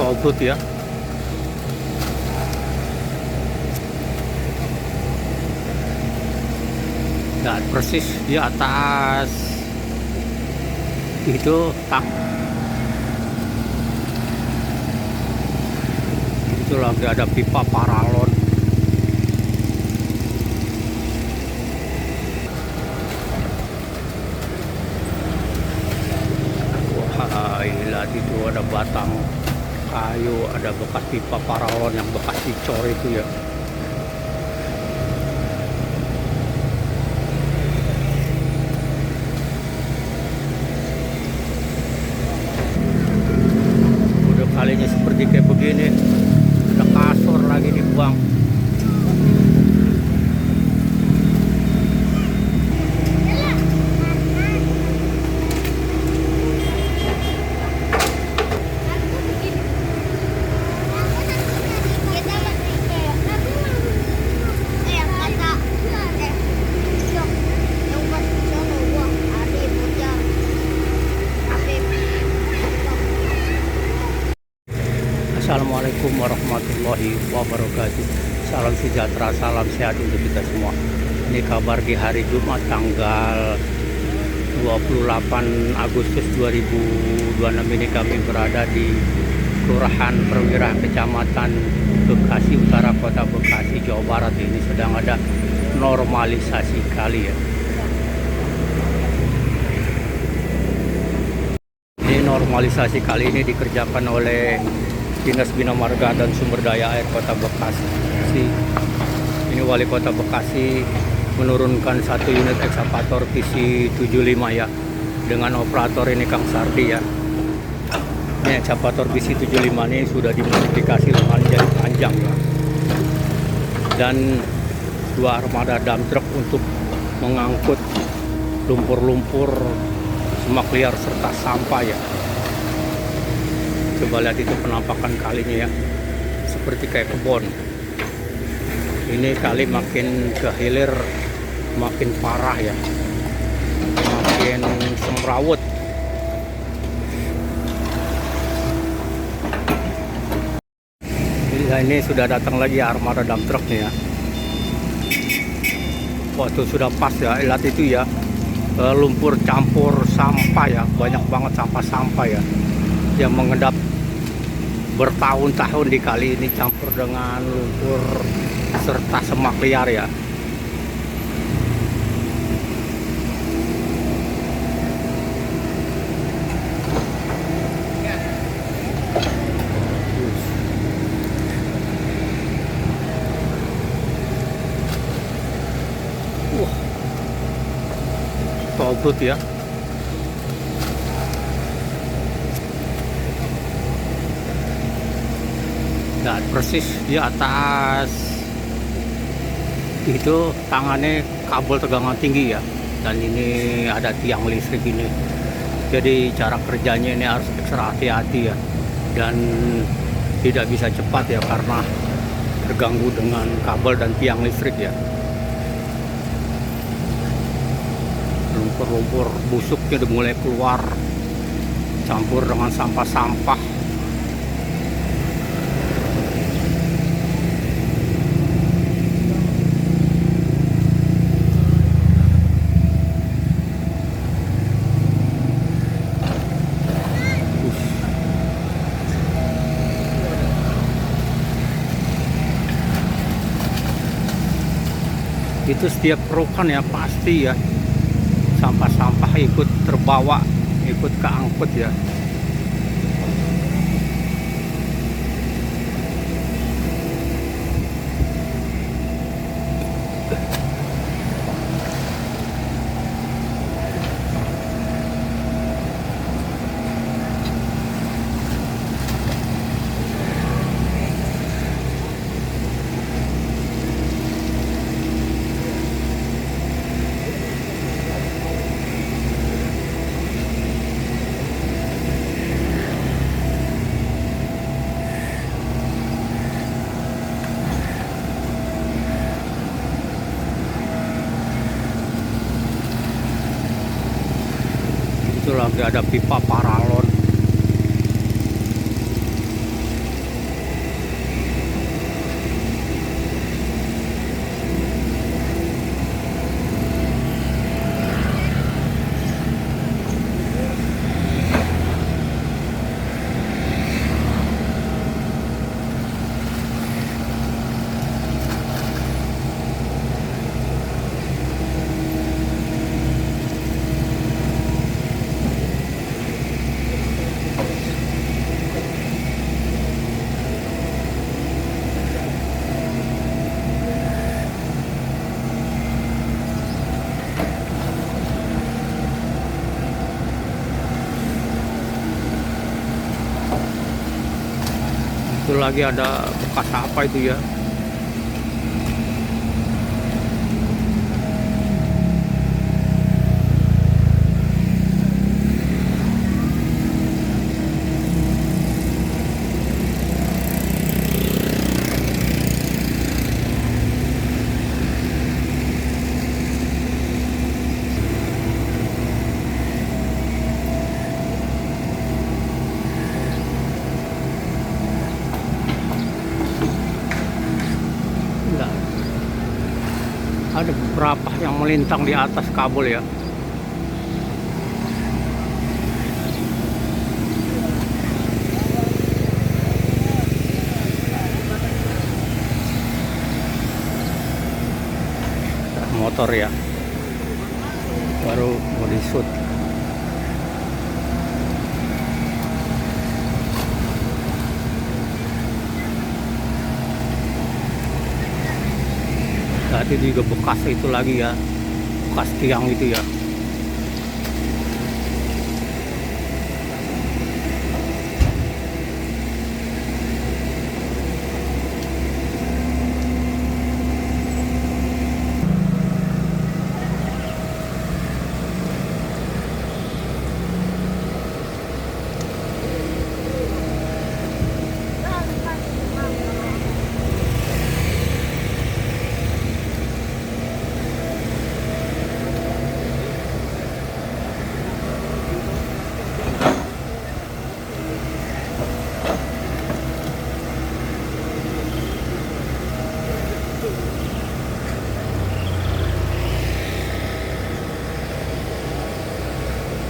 Togut ya. Dan persis di atas itu itu lagi ada pipa paralon. Wah, lihat itu ada batang kayu, ada bekas pipa paralon yang bekas dicor itu ya. Udah kalinya seperti kayak begini, ada kasur lagi dibuang. Assalamualaikum warahmatullahi wabarakatuh. Salam sejahtera, salam sehat untuk kita semua. Ini kabar di hari Jumat tanggal 28 Agustus 2026 ini kami berada di Kelurahan Perwira Kecamatan Bekasi Utara Kota Bekasi, Jawa Barat. Ini sedang ada normalisasi kali ya. Ini normalisasi kali ini dikerjakan oleh Dinas Bina Marga dan Sumber Daya Air Kota Bekasi. Ini Wali Kota Bekasi menurunkan satu unit ekskavator PC 75 ya, dengan operator ini Kang Sardi ya. Ini ekskavator PC 75 ini sudah dimodifikasi dengan jari panjang ya, dan dua armada dump truck untuk mengangkut lumpur-lumpur, semak liar serta sampah ya. Coba lihat itu penampakan kalinya ya, seperti kayak kebun. Ini kali makin ke hilir makin parah ya, makin semrawut. Ini sudah datang lagi armada dump truck nih ya. Waktu sudah pas ya, lihat itu ya, lumpur campur sampah ya, banyak banget sampah-sampah ya, yang mengendap bertahun-tahun di kali ini, campur dengan lumpur serta semak liar ya. Togut ya. Dan persis di atas itu tangannya kabel tegangan tinggi ya, dan ini ada tiang listrik ini. Jadi cara kerjanya ini harus ekstra hati-hati ya, dan tidak bisa cepat ya karena terganggu dengan kabel dan tiang listrik ya. Lumpur-lumpur busuknya udah mulai keluar, campur dengan sampah-sampah. Itu setiap perukan ya pasti ya, sampah-sampah ikut terbawa, ikut keangkut ya. Itu lagi ada pipa paralon. lagi ada bekas apa itu ya. Ada beberapa yang melintang di atas kabel ya. Motor ya, baru mau disut. Tadi juga bekas itu lagi ya, bekas tiang itu ya.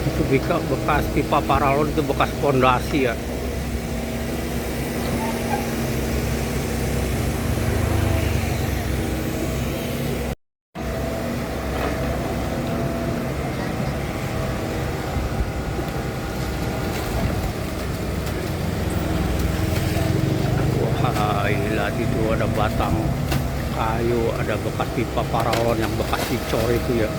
Itu bekas pipa paralon, itu bekas pondasi ya. Wah, lihat itu ada batang kayu, ada bekas pipa paralon yang bekas dicor itu ya.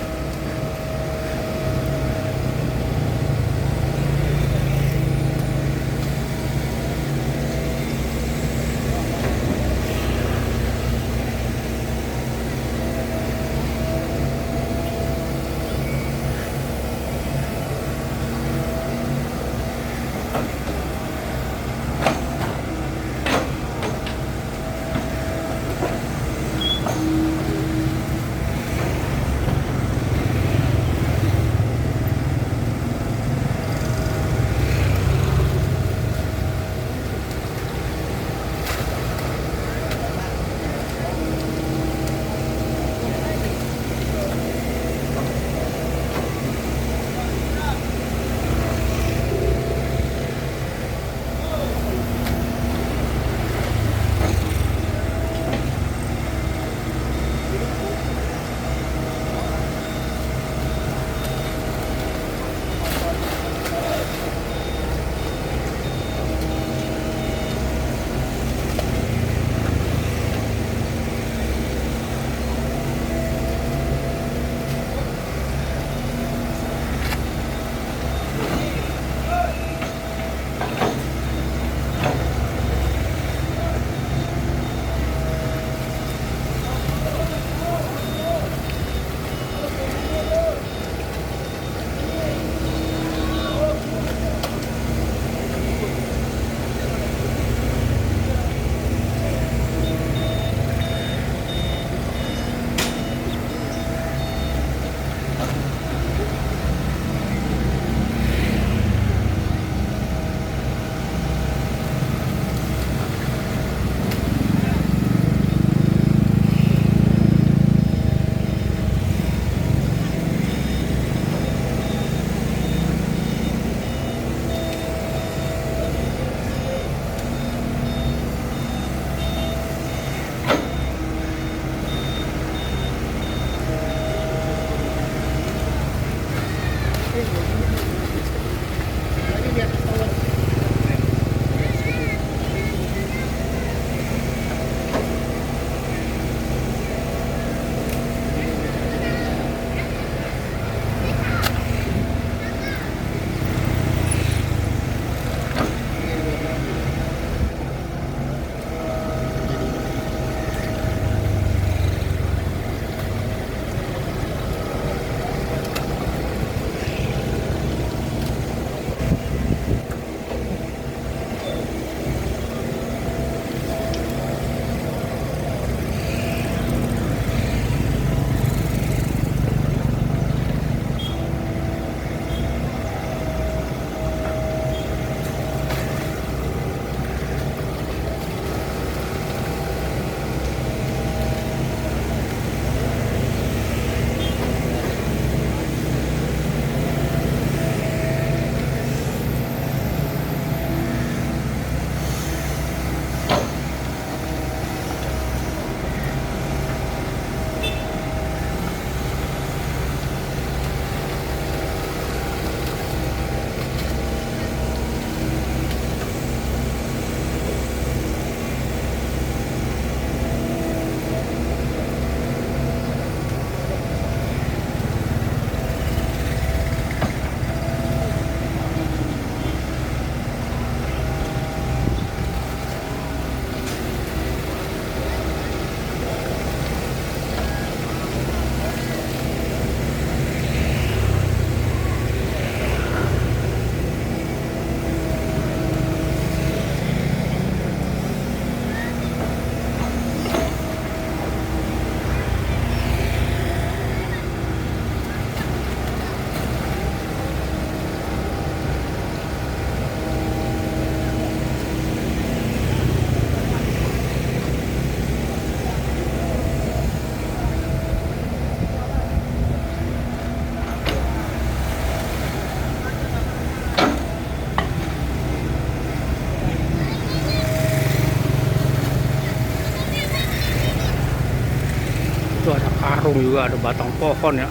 ujung juga ada batang pohon ya.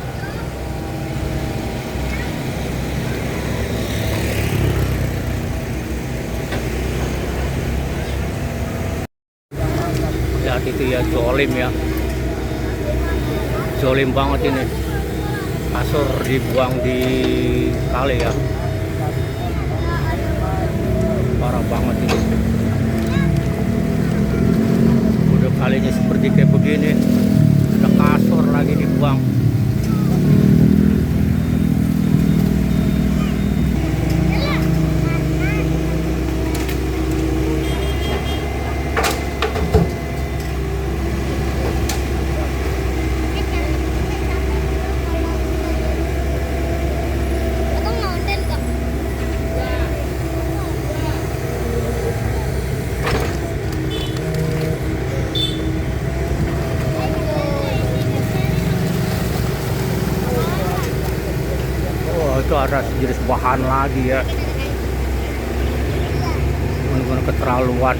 Lihat itu ya, zolim ya, zolim banget ini. Kasur dibuang di kali ya, parah banget ini. Udah kalinya seperti kayak begini, ada kasur lagi dibuang. Itu ada sejenis bahan lagi ya, benar-benar keterlaluan.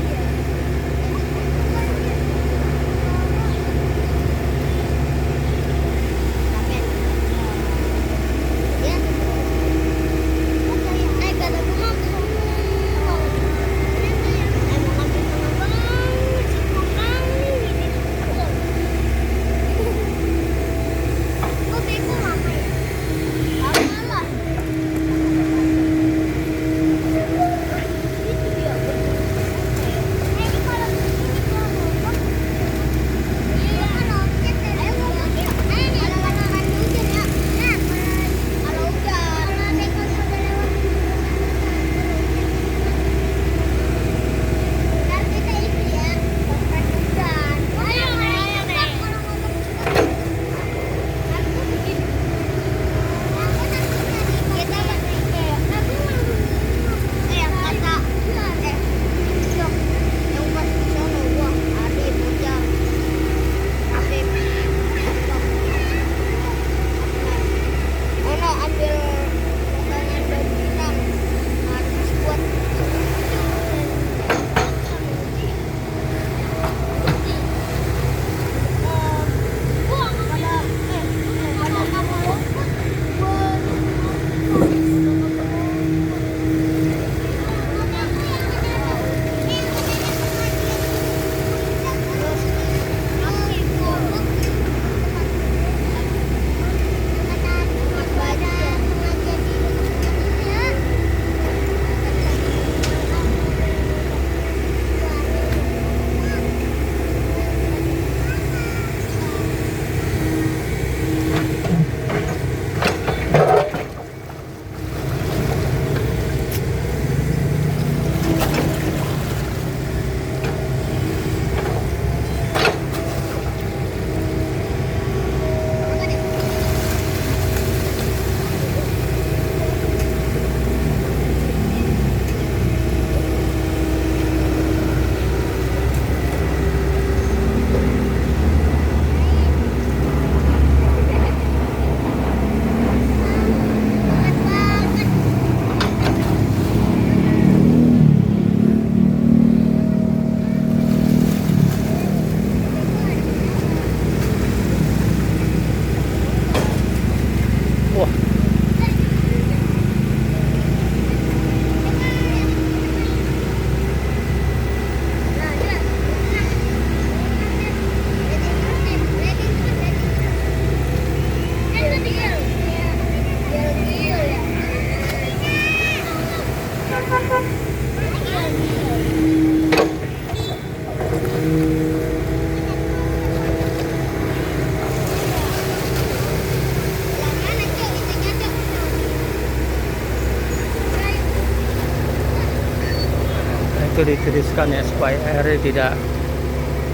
itu ditiriskan ya supaya airnya tidak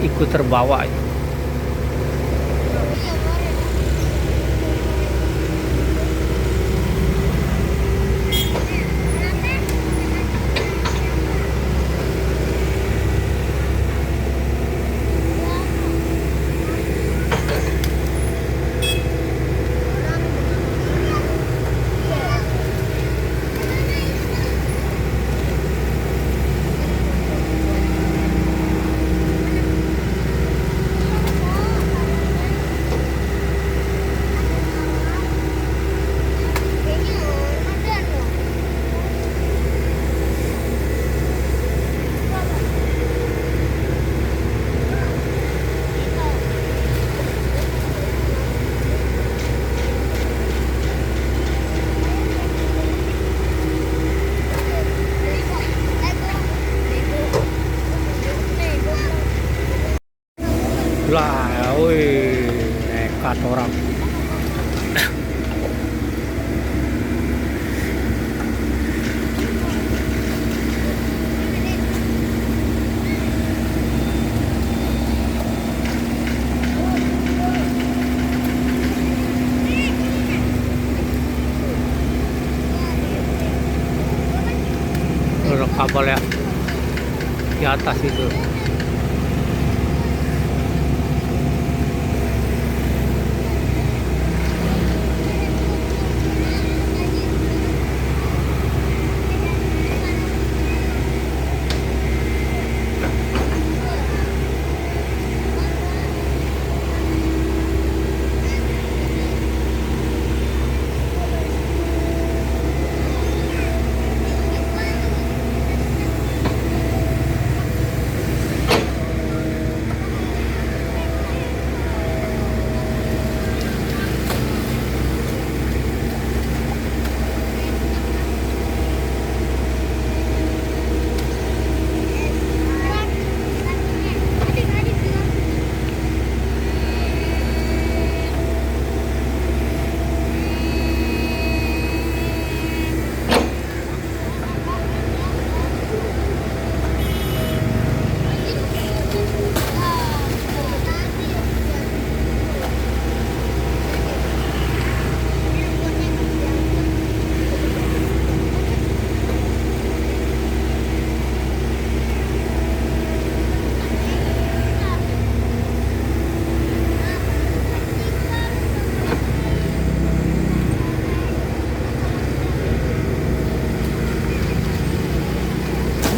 ikut terbawa. kabel ya di atas itu.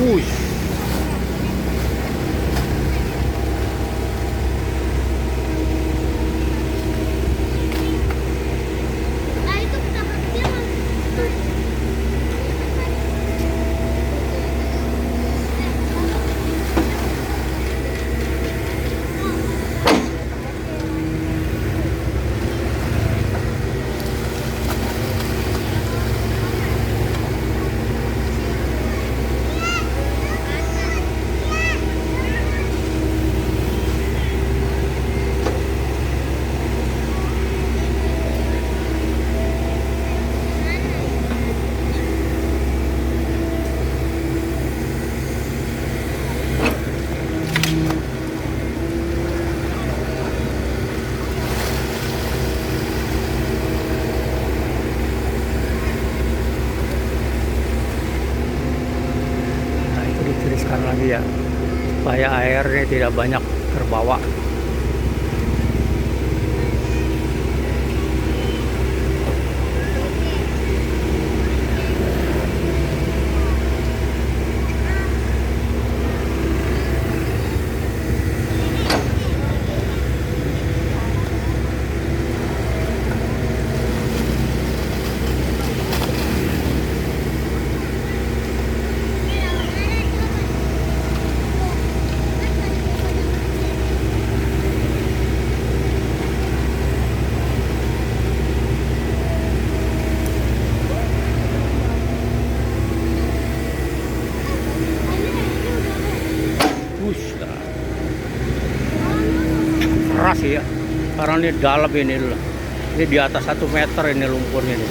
Wush. Nah itu kita berhenti mas. Nah itu ditiriskan lagi ya supaya airnya tidak banyak terbawa. Wush. Keras ya karena ini dalam ini loh. Ini di atas 1 meter ini lumpurnya ini.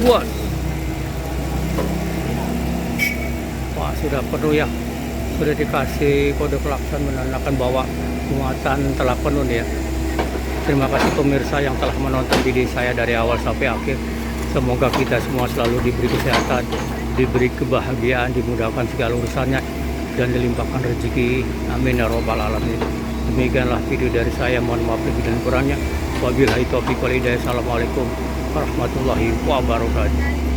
Wah, wah sudah penuh ya, sudah dikasih kode klakson menandakan bahwa muatan telah penuh nih ya. Terima kasih pemirsa yang telah menonton video saya dari awal sampai akhir. Semoga kita semua selalu diberi kesehatan, diberi kebahagiaan, dimudahkan segala urusannya, dan dilimpahkan rezeki. Amin ya robbal alamin. Demikianlah video dari saya. Mohon maaf lebih dan kurangnya. Wabillahi taufiq wal hidayah. Assalamualaikum warahmatullahi wabarakatuh.